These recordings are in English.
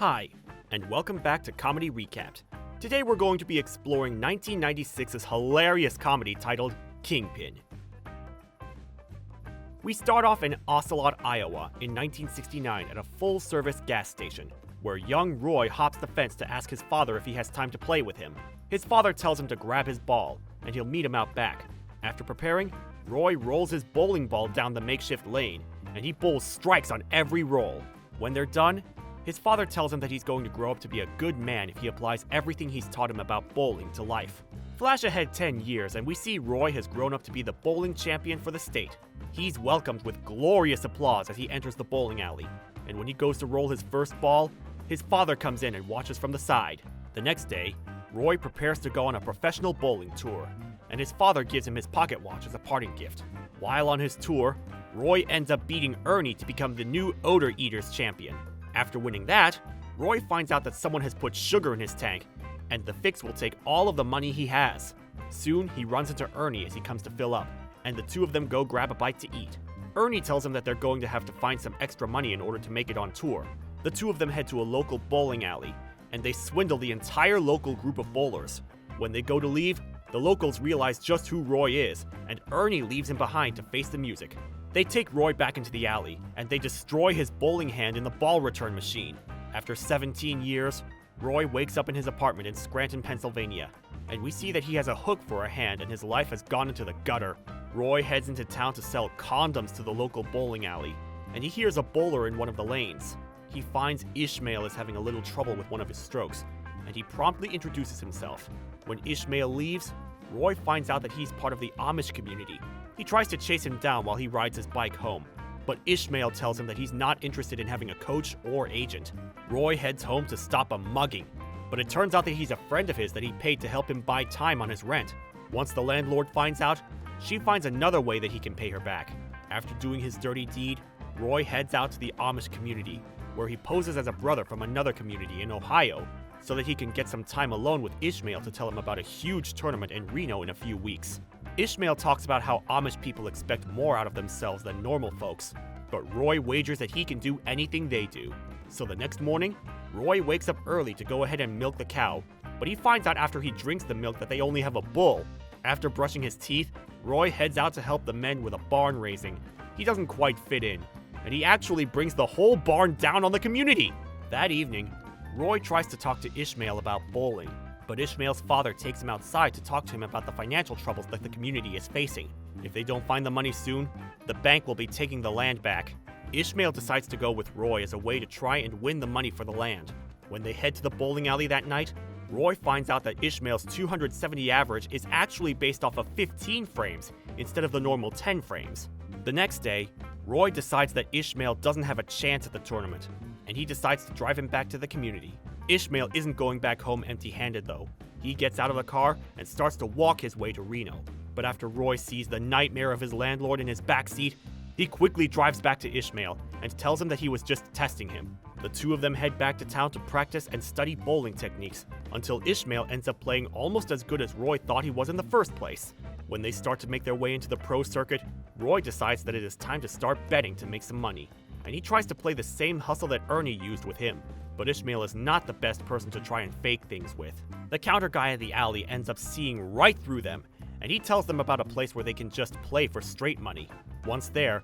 Hi, and welcome back to Comedy Recapped. Today we're going to be exploring 1996's hilarious comedy titled Kingpin. We start off in Ocelot, Iowa in 1969 at a full-service gas station, where young Roy hops the fence to ask his father if he has time to play with him. His father tells him to grab his ball, and he'll meet him out back. After preparing, Roy rolls his bowling ball down the makeshift lane, and he bowls strikes on every roll. When they're done, his father tells him that he's going to grow up to be a good man if he applies everything he's taught him about bowling to life. Flash ahead 10 years and we see Roy has grown up to be the bowling champion for the state. He's welcomed with glorious applause as he enters the bowling alley, and when he goes to roll his first ball, his father comes in and watches from the side. The next day, Roy prepares to go on a professional bowling tour, and his father gives him his pocket watch as a parting gift. While on his tour, Roy ends up beating Ernie to become the new Odor Eaters champion. After winning that, Roy finds out that someone has put sugar in his tank, and the fix will take all of the money he has. Soon, he runs into Ernie as he comes to fill up, and the two of them go grab a bite to eat. Ernie tells him that they're going to have to find some extra money in order to make it on tour. The two of them head to a local bowling alley, and they swindle the entire local group of bowlers. When they go to leave, the locals realize just who Roy is, and Ernie leaves him behind to face the music. They take Roy back into the alley, and they destroy his bowling hand in the ball return machine. After 17 years, Roy wakes up in his apartment in Scranton, Pennsylvania, and we see that he has a hook for a hand and his life has gone into the gutter. Roy heads into town to sell condoms to the local bowling alley, and he hears a bowler in one of the lanes. He finds Ishmael is having a little trouble with one of his strokes, and he promptly introduces himself. When Ishmael leaves, Roy finds out that he's part of the Amish community. He tries to chase him down while he rides his bike home, but Ishmael tells him that he's not interested in having a coach or agent. Roy heads home to stop a mugging, but it turns out that he's a friend of his that he paid to help him buy time on his rent. Once the landlord finds out, she finds another way that he can pay her back. After doing his dirty deed, Roy heads out to the Amish community, where he poses as a brother from another community in Ohio, so that he can get some time alone with Ishmael to tell him about a huge tournament in Reno in a few weeks. Ishmael talks about how Amish people expect more out of themselves than normal folks, but Roy wagers that he can do anything they do. So the next morning, Roy wakes up early to go ahead and milk the cow, but he finds out after he drinks the milk that they only have a bull. After brushing his teeth, Roy heads out to help the men with a barn raising. He doesn't quite fit in, and he actually brings the whole barn down on the community. That evening, Roy tries to talk to Ishmael about bowling, but Ishmael's father takes him outside to talk to him about the financial troubles that the community is facing. If they don't find the money soon, the bank will be taking the land back. Ishmael decides to go with Roy as a way to try and win the money for the land. When they head to the bowling alley that night, Roy finds out that Ishmael's 270 average is actually based off of 15 frames instead of the normal 10 frames. The next day, Roy decides that Ishmael doesn't have a chance at the tournament, and he decides to drive him back to the community. Ishmael isn't going back home empty-handed though. He gets out of the car and starts to walk his way to Reno. But after Roy sees the nightmare of his landlord in his backseat, he quickly drives back to Ishmael and tells him that he was just testing him. The two of them head back to town to practice and study bowling techniques until Ishmael ends up playing almost as good as Roy thought he was in the first place. When they start to make their way into the pro circuit, Roy decides that it is time to start betting to make some money, and he tries to play the same hustle that Ernie used with him. But Ishmael is not the best person to try and fake things with. The counter guy at the alley ends up seeing right through them, and he tells them about a place where they can just play for straight money. Once there,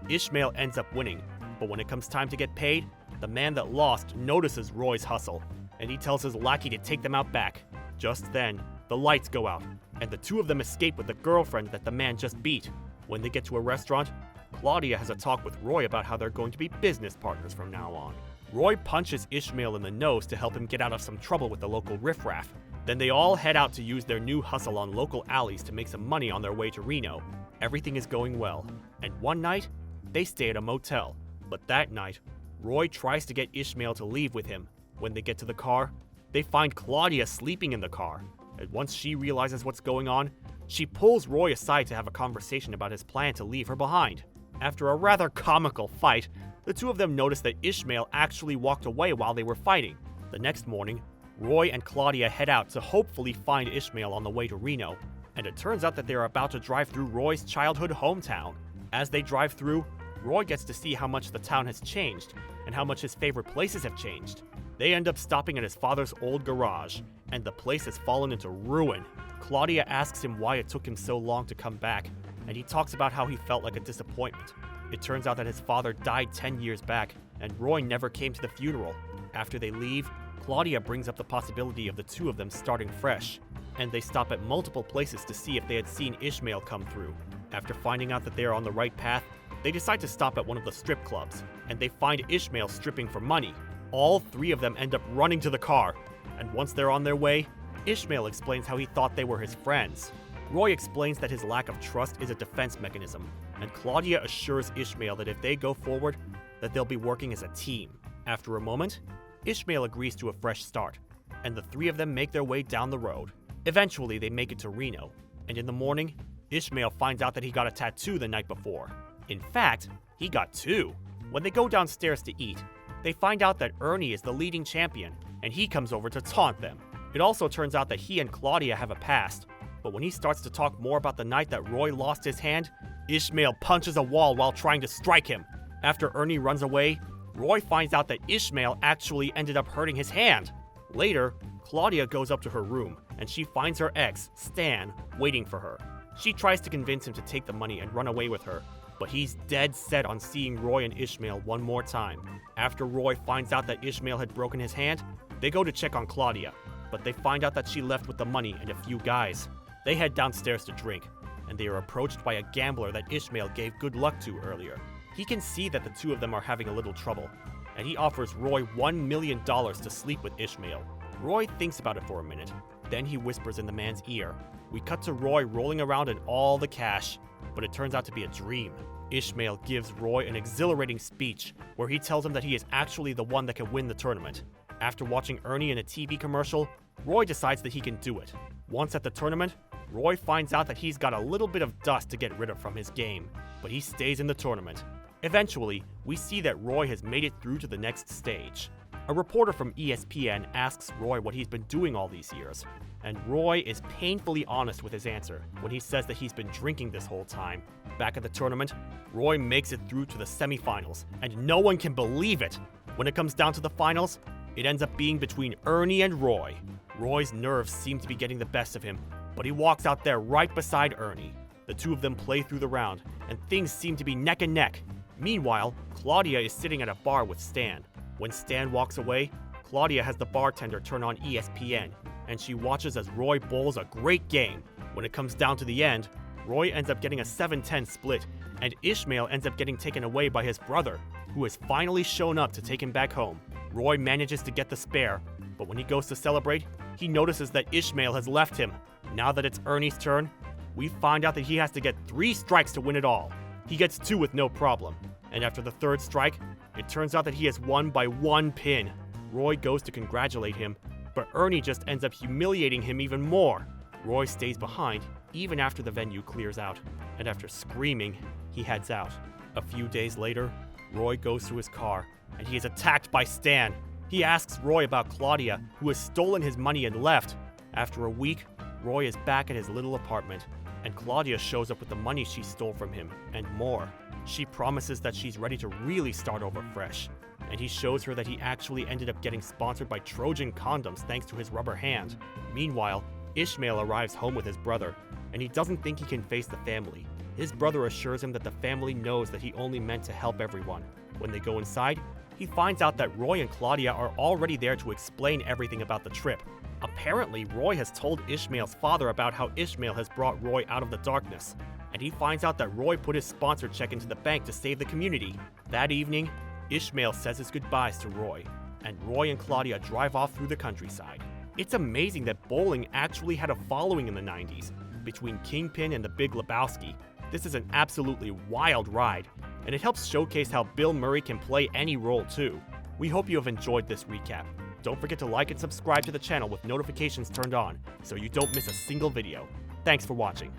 Ishmael ends up winning, but when it comes time to get paid, the man that lost notices Roy's hustle, and he tells his lackey to take them out back. Just then, the lights go out, and the two of them escape with the girlfriend that the man just beat. When they get to a restaurant, Claudia has a talk with Roy about how they're going to be business partners from now on. Roy punches Ishmael in the nose to help him get out of some trouble with the local riffraff. Then they all head out to use their new hustle on local alleys to make some money on their way to Reno. Everything is going well, and one night, they stay at a motel. But that night, Roy tries to get Ishmael to leave with him. When they get to the car, they find Claudia sleeping in the car, and once she realizes what's going on, she pulls Roy aside to have a conversation about his plan to leave her behind. After a rather comical fight, the two of them notice that Ishmael actually walked away while they were fighting. The next morning, Roy and Claudia head out to hopefully find Ishmael on the way to Reno, and it turns out that they're about to drive through Roy's childhood hometown. As they drive through, Roy gets to see how much the town has changed, and how much his favorite places have changed. They end up stopping at his father's old garage, and the place has fallen into ruin. Claudia asks him why it took him so long to come back, and he talks about how he felt like a disappointment. It turns out that his father died 10 years back, and Roy never came to the funeral. After they leave, Claudia brings up the possibility of the two of them starting fresh, and they stop at multiple places to see if they had seen Ishmael come through. After finding out that they are on the right path, they decide to stop at one of the strip clubs, and they find Ishmael stripping for money. All three of them end up running to the car, and once they're on their way, Ishmael explains how he thought they were his friends. Roy explains that his lack of trust is a defense mechanism, and Claudia assures Ishmael that if they go forward, that they'll be working as a team. After a moment, Ishmael agrees to a fresh start, and the three of them make their way down the road. Eventually, they make it to Reno, and in the morning, Ishmael finds out that he got a tattoo the night before. In fact, he got two. When they go downstairs to eat, they find out that Ernie is the leading champion, and he comes over to taunt them. It also turns out that he and Claudia have a past, but when he starts to talk more about the night that Roy lost his hand, Ishmael punches a wall while trying to strike him. After Ernie runs away, Roy finds out that Ishmael actually ended up hurting his hand. Later, Claudia goes up to her room, and she finds her ex, Stan, waiting for her. She tries to convince him to take the money and run away with her, but he's dead set on seeing Roy and Ishmael one more time. After Roy finds out that Ishmael had broken his hand, they go to check on Claudia, but they find out that she left with the money and a few guys. They head downstairs to drink, and they are approached by a gambler that Ishmael gave good luck to earlier. He can see that the two of them are having a little trouble, and he offers Roy $1 million to sleep with Ishmael. Roy thinks about it for a minute, then he whispers in the man's ear. We cut to Roy rolling around in all the cash, but it turns out to be a dream. Ishmael gives Roy an exhilarating speech where he tells him that he is actually the one that can win the tournament. After watching Ernie in a TV commercial, Roy decides that he can do it. Once at the tournament, Roy finds out that he's got a little bit of dust to get rid of from his game, but he stays in the tournament. Eventually, we see that Roy has made it through to the next stage. A reporter from ESPN asks Roy what he's been doing all these years, and Roy is painfully honest with his answer when he says that he's been drinking this whole time. Back at the tournament, Roy makes it through to the semifinals, and no one can believe it. When it comes down to the finals, it ends up being between Ernie and Roy. Roy's nerves seem to be getting the best of him, but he walks out there right beside Ernie. The two of them play through the round, and things seem to be neck and neck. Meanwhile, Claudia is sitting at a bar with Stan. When Stan walks away, Claudia has the bartender turn on ESPN, and she watches as Roy bowls a great game. When it comes down to the end, Roy ends up getting a 7-10 split, and Ishmael ends up getting taken away by his brother, who has finally shown up to take him back home. Roy manages to get the spare, but when he goes to celebrate, he notices that Ishmael has left him. Now that it's Ernie's turn, we find out that he has to get 3 strikes to win it all. He gets 2 with no problem, and after the 3rd strike, it turns out that he has won by 1 pin. Roy goes to congratulate him, but Ernie just ends up humiliating him even more. Roy stays behind even after the venue clears out, and after screaming, he heads out. A few days later, Roy goes to his car, and he is attacked by Stan. He asks Roy about Claudia, who has stolen his money and left. After a week, Roy is back at his little apartment, and Claudia shows up with the money she stole from him, and more. She promises that she's ready to really start over fresh, and he shows her that he actually ended up getting sponsored by Trojan condoms thanks to his rubber hand. Meanwhile, Ishmael arrives home with his brother, and he doesn't think he can face the family. His brother assures him that the family knows that he only meant to help everyone. When they go inside, he finds out that Roy and Claudia are already there to explain everything about the trip. Apparently, Roy has told Ishmael's father about how Ishmael has brought Roy out of the darkness, and he finds out that Roy put his sponsor check into the bank to save the community. That evening, Ishmael says his goodbyes to Roy, and Roy and Claudia drive off through the countryside. It's amazing that bowling actually had a following in the 90s. Between Kingpin and the Big Lebowski, this is an absolutely wild ride, and it helps showcase how Bill Murray can play any role too. We hope you have enjoyed this recap. Don't forget to like and subscribe to the channel with notifications turned on so you don't miss a single video. Thanks for watching.